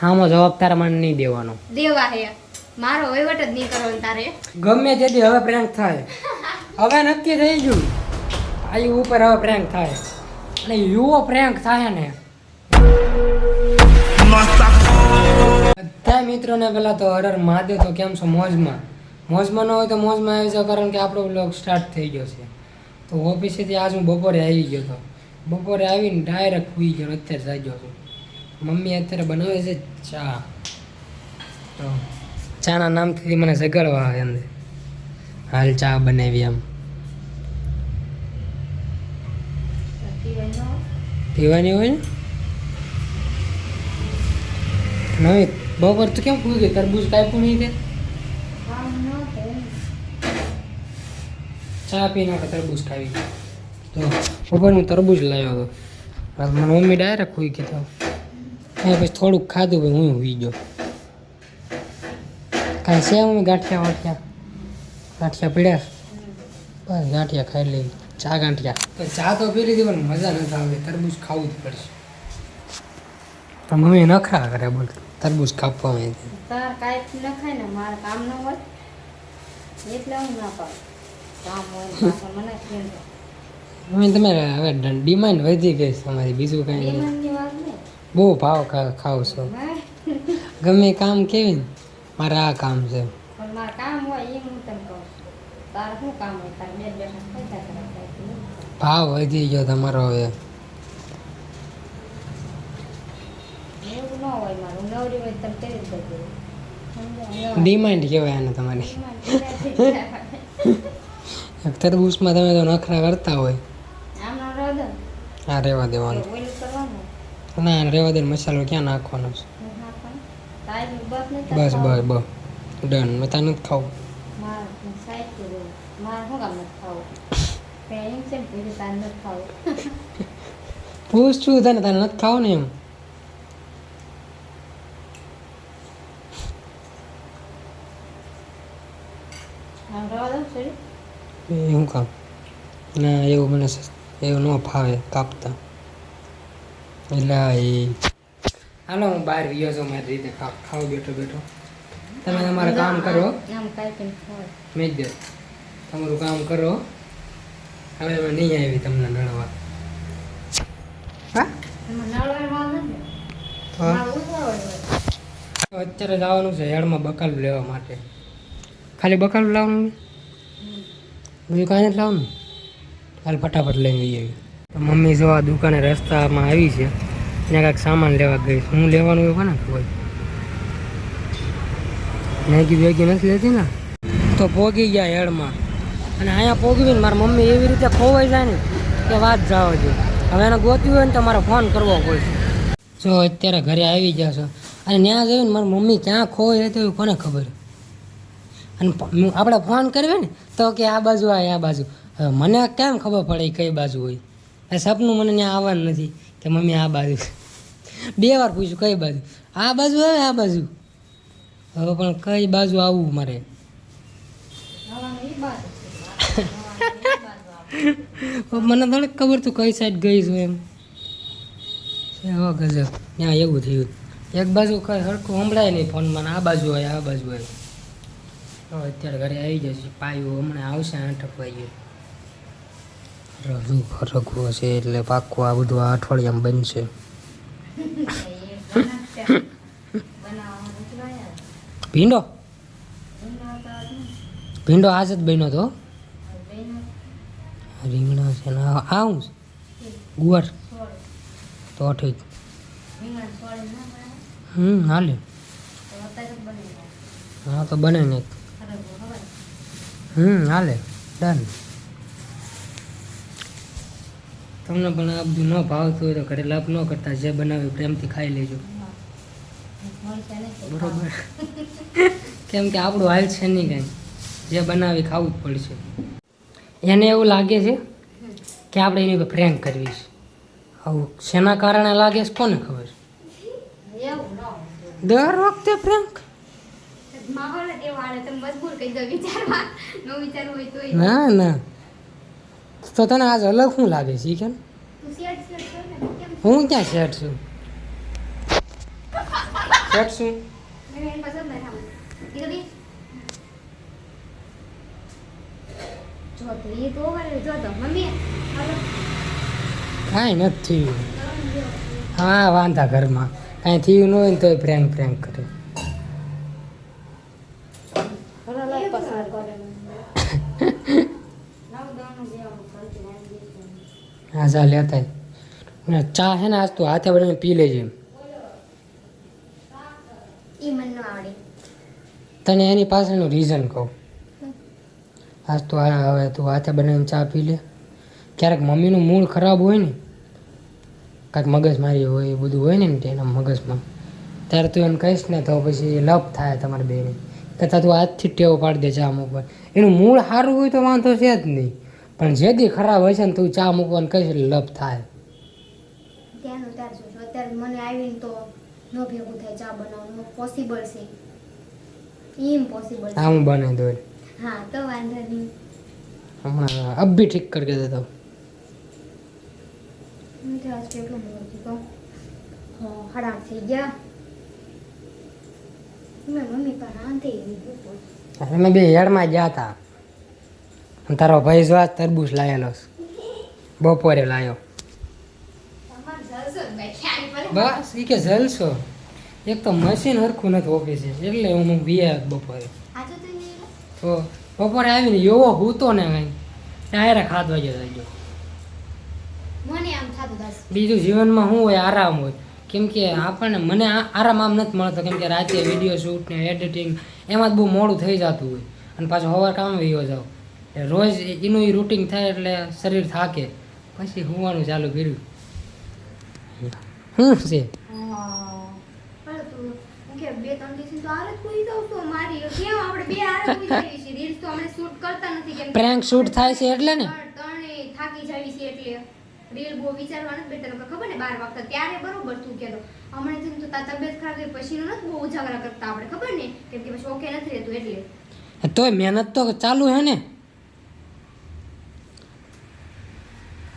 હામાં જવાબ તારા મને નહીં દેવાનો. દેવા હે મારો વહીવટ જ નહીં કરવાનો તારે. ગમે તેથી હવે પ્રેન્ક થાય. હવે નક્કી થઈ ગયું આયુ ઉપર હવે પ્રેન્ક થાય અને યુવો પ્રેન્ક થાય ને બધા મિત્રોને પહેલાં તો હરર મહાદેવ. તો કેમ છો? મોજમાં ન હોય તો મોજમાં આવી જાવ, કારણ કે આપણો બ્લોગ સ્ટાર્ટ થઈ ગયો છે. તો ઓફિસેથી આજ હું બપોરે આવી ગયો હતો. બપોરે આવીને ડાયરેક્ટ સૂઈ ગયો. અત્યારે જાગ્યો છું. મમ્મી અત્યારે બનાવે છે ચા. તો ચાના નામથી મને જગાડવા આવે અંદર. હાલ ચા બનાવી આમ પીવાની હોય ને. નવી બપોર તો કેમ પૂરી ગઈ? તરબૂચ કાપ્યું નહીં તે? ચા પી નાખે તરબૂચ ખાવી. તો બપોર હું તરબૂચ લાવ્યો હતો. મને મમ્મી ડાયરેક્ટ સુઈ ગયો. પછી થોડુંક ખાધું ભાઈ હું સુઈ ગયો. કાંઈ છે મમ્મી? ગાંઠિયા પીડ્યા બસ ગાંઠિયા ખાઈ લઈ. ચા ગાંઠિયા તો ચા તો પી લીધી પણ મજા નથી આવે. તરબૂચ ખાવું જ પડશે. તો મમ્મી નખરા કરે બોલ તરબૂચ કાપવામાં. તાર કાંઈ ન ખાય ને મારે કામ ન હોય એટલે હું ના પાડું. કામ હોય મને ખેંચો. મમ્મી તમે હવે ડિમાન્ડ વધી ગઈ છે તમારી. બીજું કાંઈ ડિમાન્ડની વાત નહીં. બહુ ભાવ ખાવ છો. ગમે કામ કેવી ને મારે આ કામ છે. પણ મારે કામ હોય એ હું તને કહું છું. તારે શું કામ હોય? તારે બે બેઠા પૈસા કરાવતા ભાવ વધી ગયો તમારો હવે. એવું ન હોય મારું. નવરી હોય તમે કેવી રીતે દેવું? ડિમાન્ડ કહેવાય આને તમારી. તરબૂચમાં તમે તો નખરા કરતા હોય. આમનો રોદન હા રહેવા દેવાનું. ઓઇલ કરવાનું ના રહેવા દે. મસાલો ક્યાં નાખવાનો છે? તાઈ બસ ને બસ ડન. મેં તાર નથી ખાવું. માર સાઈડ કે માર શું કામ નથી ખાવું? પેન છે ને પૂરી તાર નથી ખાવું. પૂછું તને તારે નથી ખાવું ને એમ. આમ રવા દઉં છે શું કામ? ના એવું મને એવું ન ફાવે કાપતા. એટલે એ હાલો હું બહાર ગયો છું મારી રીતે ખાવ બેઠો તમે તમારું કામ કરો. આમ કાંઈ પણ ખાવ મેં જ તમારું કામ કરો. હવે અમે નહીં આવી તમને નડવા. હા એમાં નળવાય વાળ નથી. હા માર ઉતાવળ હોય. અત્યારે જવાનું છે હેડમાં બકાલું લેવા માટે. ખાલી બકાલું લાવવાનું બીજું કાંઈ નથી લાવવાનું. હાલ ફટાફટ લઈને આવી. મમ્મી જો આ દુકાને રસ્તામાં આવી છે ત્યાં કાંઈક સામાન લેવા ગઈ. હું લેવાનું એવું કોને ખબર? મેગી વેગી નથી લેતી ને. તો પોગી ગયા હેડમાં. અને અહીંયા પોગવીને મારી મમ્મી એવી રીતે ખોવાઈ જાય ને કે વાત જવા દે. હવે એને ગોત્યું હોય ને તો મારે ફોન કરવો પડશે. જો અત્યારે ઘરે આવી ગયા છો અને ત્યાં જઈને મારી મમ્મી ક્યાં ખોવાઈ હતી એવું કોને ખબર? અને આપણે ફોન કરવે ને તો કે આ બાજુ આ બાજુ. હવે મને કેમ ખબર પડે કઈ બાજુ હોય? એ સપનું મને ત્યાં આવવાનું નથી કે મમ્મી આ બાજુ. 2 વાર પૂછ્યું કઈ બાજુ. આ બાજુ આવે આ બાજુ. હવે પણ કઈ બાજુ આવવું મારે? મને થોડીક ખબર તું કઈ સાઈડ ગઈ છું એમ. હવે ગજબ ત્યાં એવું થયું. એક બાજુ કઈ સરખું સંભળાય નહીં ફોનમાં. આ બાજુ હોય આ બાજુ હોય. હવે અત્યારે ઘરે આવી જશે. પાયું હમણાં આવશે 8 વાગે. રજૂ રઘવું હશે એટલે પાક્કું આ બધું આ અઠવાડિયામાં બનશે. ભીંડો આજ જ બન્યો તો. રીંગણા છે ને આવું ગુવાર તો ઠીક. હાલે. હા તો બને ને. હાલે ડન. તમને પણ આ બધું ન ભાવતું હોય તો ઘરે લાભ ન કરતા. જે બનાવે પ્રેમથી ખાઈ લેજો બરોબર. કેમ કે આપણું હાલ છે નહીં કાંઈ. જે બનાવી ખાવું જ પડશે. એને એવું લાગે છે કે આપણે એની પર પ્રેન્ક કરવી છે. આવું શેના કારણે લાગે છે કોને ખબર? દર વખતે પ્રેન્ક. ના ના તો તને આજ અલગ શું લાગે છે કેમ? હું ક્યાં સેટ છું? પેટશું મેં એન પાસે બેઠા દીકરી બી જો તો એ તો કરે જો તો મમ્મી હાલો કાંઈ નથી થયું હા વાંધા ઘરમાં કાંઈ થયું ન હોય ને તોય પ્રેન્ક કરે એ પસાર કરે નાવ દાનું દેવાનું કરતી નાની હા જા લેતા ને ચા હે ને આજ તું હાથે વળીને પી લેજે ઈ મન ન આવડે તને એની પાછળનું રીઝન કહું આજ તું હવે તું હાથે બનાવીને ચા પી લે ક્યારેક મમ્મીનું મૂડ ખરાબ હોય ને કાંઈક મગજમારી હોય એ બધું હોય ને એના મગજમાં ત્યારે તું એને કહીશ ને તો પછી લપ થાય તમારી બેની કરતાં તું આજથી જ ટેવ પાડી દે ચા મૂકવા એનું મૂડ સારું હોય તો વાંધો છે જ નહીં પણ જે દી ખરાબ હોય છે ને તું ચા મૂકવાનું કહીશ એટલે લપ થાય ત્યાંનું ત્યાં શું અત્યારે મને આવીને તો ન ભેગું થાય ચા બનાવવાનું પોસિબલ છે ઇમ્પોસિબલ હા હું બનાવી દઉં હા તો વાંધો નહીં હમણાં અબ ભી ઠીક કરી દેતા હूँ હું તો આજ કેટલું મોડું થયું હા 8:30 થઈ ગયા મેં મમ્મી પર રાંધી દીધું અમે બે હેડમાં ગયા હતા અને તારો ભાઈ જો આજ તરબૂચ લાયેલો છે. બપોરે લાવ્યો બસ એ કે જલસો એક તો મશીન હરખું નથી ઓફિસે એટલે હું વિયા બપોરે આજે તો નહીં તો બપોરે આવીને એવો હૂતો ને કંઈ ડાયરેક્ટ હાથ વાગ્યો થઈ ગયો મને આમ થતું દસ બીજું જીવનમાં શું હોય આરામ હોય કેમ કે આપણને મને આરામ આમ નથી મળતો કેમ કે રાતે વિડીયો શૂટ ને એડિટિંગ એમાં જ બહુ મોડું થઈ જતું હોય અને પાછું સવાર કામ વયો જાવ રોજ એનું એ રૂટિન થાય એટલે શરીર થાકે પછી હોવાનું ચાલુ કર્યું શું છે પણ તું હું કે 2-3 દિવસ તો આરે કોઈ જાવ તો મારી કેમ આપણે બે આરે કોઈ જઈએ છીએ રીલ્સ તો આપણે શૂટ કરતા નથી કેમ પ્રેન્ક શૂટ થાય છે એટલે ને ત્રણે થાકી જાવી છે એટલે રીલ બહુ વિચારવાનું બેટર ખબર ને 12 વખત ત્યારે બરોબર તું કહેતો હમણાં જેમ તો તાર તબિયત ખરાબ થઈ પછીનું નથી બહુ ઉજાગરા કરતા આપણે ખબર ને કેમ કે પછી ઓકે નથી રહેતું એટલે તોય મહેનત તો ચાલુ હે ને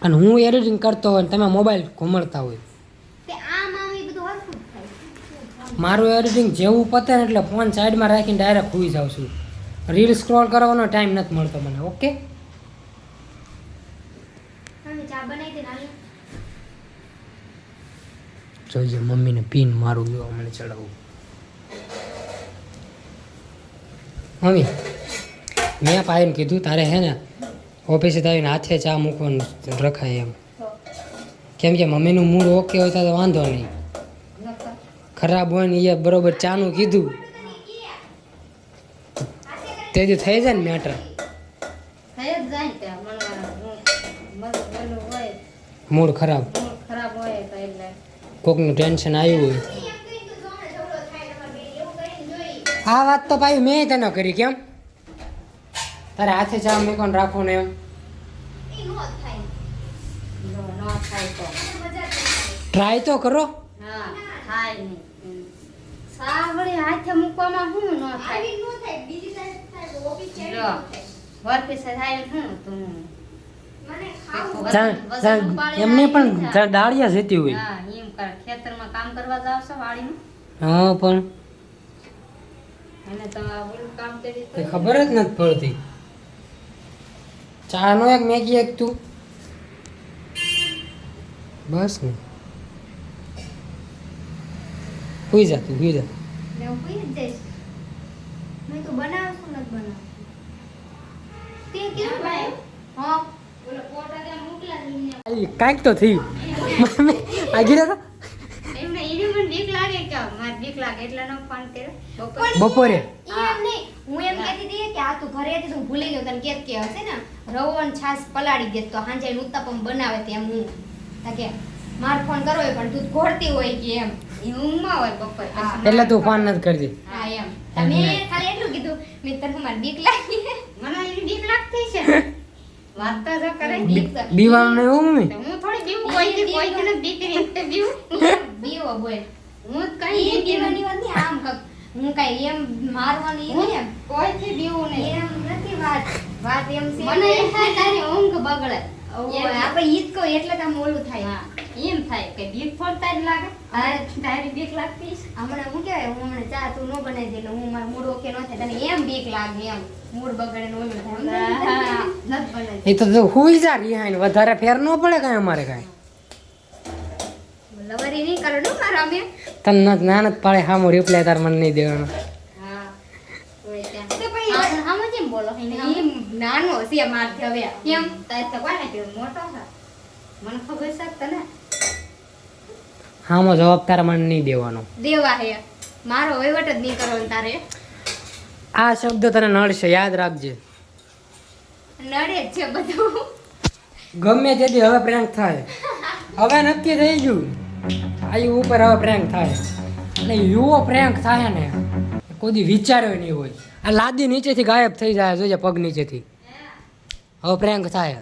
અને હું એડિટિંગ કરતો હોય ને તમે મોબાઈલ ઘુમાડતા હોય તે આમ એ બધું હરખું જ થાય મારું એડિટિંગ જેવું પતે ને એટલે ફોન સાઈડમાં રાખીને ડાયરેક્ટ સૂઈ જાઉં છું રીલ સ્ક્રોલ કરવાનો ટાઈમ નથી મળતો મને ઓકે હવે ચા બનાવી દે નાલી જોઈએ મમ્મીને પીન મારું જો મને ચડાવવું મમ્મી મેં પાઈને કીધું તારે હે ને ઓફિસે આવીને હાથે ચા મૂકવાનું રખાય એમ કેમ કે મમ્મીનું મૂડ ઓકે હોય તો વાંધો નહીં ખરાબ હોય ને એ બરોબર ચાનું કીધું તે જ થઈ જાય ને મેટર થઈ જ જાય ત્યાં મનવાનું હોય મૂડ ખરાબ ખરાબ હોય તો એટલે કોકનું ટેન્શન આવ્યું હોય આ વાત તો ભાઈ મેં તને કરી કેમ તારે હાથે ચા મૂકવાનું રાખો ને એમ ટ્રાય તો કરો હા થાય નહીં સાવળી હાથે મૂકવામાં શું ન થાય જો વર્પીસે થાય શું તું એમને પણ ડાળિયા જતી હોય હા એમ કર ખેતરમાં કામ કરવા જાવ છો વાડીમાં હા પણ અને તો આ ઓલું કામ કરી તો કઈ ખબર જ નથી પડતી ચાનો એક મેગી એક તું બસ ને હુઈ જા તું હુઈ જા ને હું કઈ જ જઈશ મેં તો બનાવશું નથી બનાવશું તે કેમ ભાઈ હા ઓલો ફોટા ત્યાં મોકલા દીને કાંઈક તો થયું આગળ હતા એમને એને મને બીક લાગે કે માર બીક લાગે એટલે નો ફોન કર્યો બપોરે એમ નહીં હું એમ કહેતી હતી કે આ તું ઘરે હતી તો હું ભૂલી ગયો તને કેત કે હશે ને રવો અને છાશ પલાળી દે તો હાંજે ઉત્તપમ બનાવે તેમ હું કે માર ફોન કરો પણ તું ઘોડતી હોય કે એમ એ ઊંઘમાં હોય બપોર એટલે તું ફોન નથી કરતી હા એમ તમે ખાલી એટલું કીધું મેં તને માર બીક લાગી મને એની બીક લાગતી છે વાર્તા જો કરે બીવાનું નહીં હો મમ્મી હું થોડી બીવું કોઈ ને બીક રીતે બીવું બીવો બોલ હું કઈ એ બીવાની વાત નહીં આમ હું કઈ એમ મારવાની નહીં કોઈથી બીવું નહીં એમ નથી વાત એમ છે મને એ થાય તારી ઊંઘ બગડે આપણે ઈ જ કહું એટલે કામ ઓલું થાય. હા, એમ થાય કે બીક ફોડતા જ લાગે. તારી બીક લાગતી છે? હમણાં હું કહેવાય, હું હમણાં ચા તું ન બનાવી દે એટલે હું મારું મૂડ ઓકે ન થાય તને એમ બીક લાગે એમ મૂડ બગડે ને ઓલું થાય હા. નથી બનાવી એ તો જો હુઈ જા રિહાઈ ને વધારે ફેર ન પડે કાંઈ અમારે કાંઈ. લવરી નહીં કરો ને મારા અમે તને ના જ પાડે હામો રિપ્લાય તાર મને નહીં દેવાનો. હા. કોઈ ત્યાં. તો પછી આમાં કેમ બોલો? એને ઈ નાનો છે મારથી હવે કેમ? તારે તો કોને કીધું? મોટો છે. મને ખબર છે તને. હામો જવાબ તારે મને નહીં દેવાનો. દેવા હે મારો વહીવટ જ નહીં કરવાનો તારે આ શબ્દ તને નડશે, યાદ રાખજે. નડે જ છે બધું ગમે તેથી હવે પ્રેન્ક થાય. હવે નક્કી થઈ ગયું આ યુ ઉપર હવે પ્રેન્ક થાય. અને યુવો પ્રેન્ક થાય ને કોઈ દી વિચાર્યો નહીં હોય. આ લાદી નીચેથી ગાયબ થઈ જાય, જોજે પગ નીચેથી. હવે પ્રેન્ક થાય.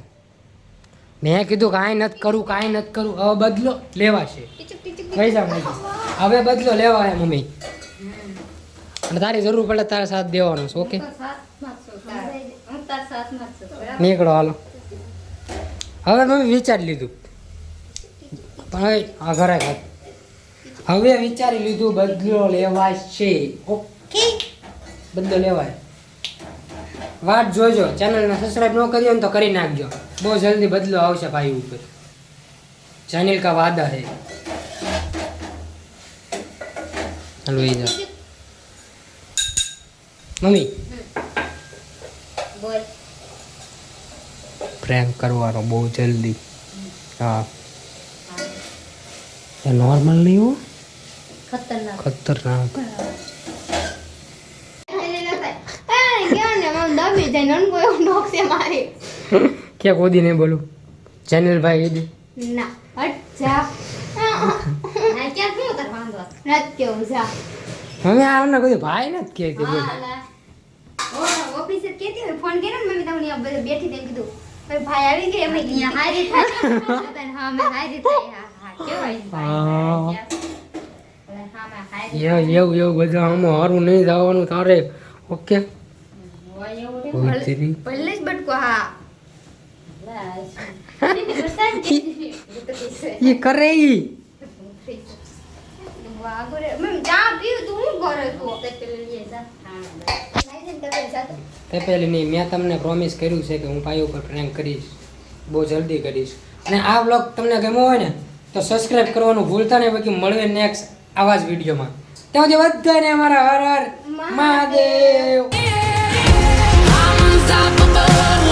મેં કીધું કાંઈ નથી કરું, કાંઈ નથી કરું. હવે બદલો લેવાશે. કઈ જા મમ્મી, હવે બદલો લેવા હે મમ્મી. અને તારી જરૂર પડે તારે સાથ દેવાનો છે. ઓકે, તો સાથમાં જ છું તારે. હું તાર સાથમાં જ છું. બરાબર? નીકળો હાલો. હવે મમ્મી વિચારી લીધું પણ હવે આ ઘરે ખાત. હવે વિચારી લીધું બદલો લેવાય છે. ઓકે, બદલો લેવાય. વાત જોજો. ચેનલને સબસ્ક્રાઇબ ન કરી હોય ને તો કરી નાખજો. બહુ જલ્દી બદલો આવશે ભાઈ ઉપર. ચેનલ કા વાદા હે. હાલો એ જા મમ્મી, બોલ. પ્રેન્ક કરવાનો બહુ જલ્દી. હા, એ નોર્મલ નહીં હો, ખતરનાક. ખતરનાક. દબી જાય નનકો એવું નોક છે મારી ક્યાં કોદી નહીં બોલું. ચેનલ ભાઈ કીધી ના હટ જા આ ક્યાં શું તાર વાંધો? નથી કેવું જા મમ્મી આવને કોઈ ભાઈ નથી કહેતી બોલ. હા, લા. ઓફિસે કેતી હોય ફોન કર્યો ને મમ્મી તમને અહીંયા બધે બેઠી તેમ કીધું ભાઈ ભાઈ આવી ગઈ અમે અહીંયા હારી થાય. હા મેં હારી થઈ હા હા, કેવાય હા. ભાઈ. હા, મેં હારી. એવું એવું બધું આમાં હારું નહીં જવાનું તારે. ઓકે, હોય એવું રે. કોઈ દીધી. પહેલે જ બટકો હા લા, એ કરે ઈ. વાગો રે મમ્મી ચા પીવું તું હું કરે તું તે પેલું લઈ જા. હા, લાઈ દે ને તમે જાતો તે પહેલી નહીં, મેં તમને પ્રોમિસ કર્યું છે કે હું ભાઈ ઉપર પ્રેન્ક કરીશ, બહુ જલ્દી કરીશ. અને આ વ્લોગ તમને ગમ્યો હોય ને તો સબસ્ક્રાઇબ કરવાનું ભૂલતા નહીં. બાકી મળવે નેક્સ્ટ આવા જ વિડીયોમાં. ત્યાં સુધી બધાને અમારા હર હર મહાદેવ. Unstoppable.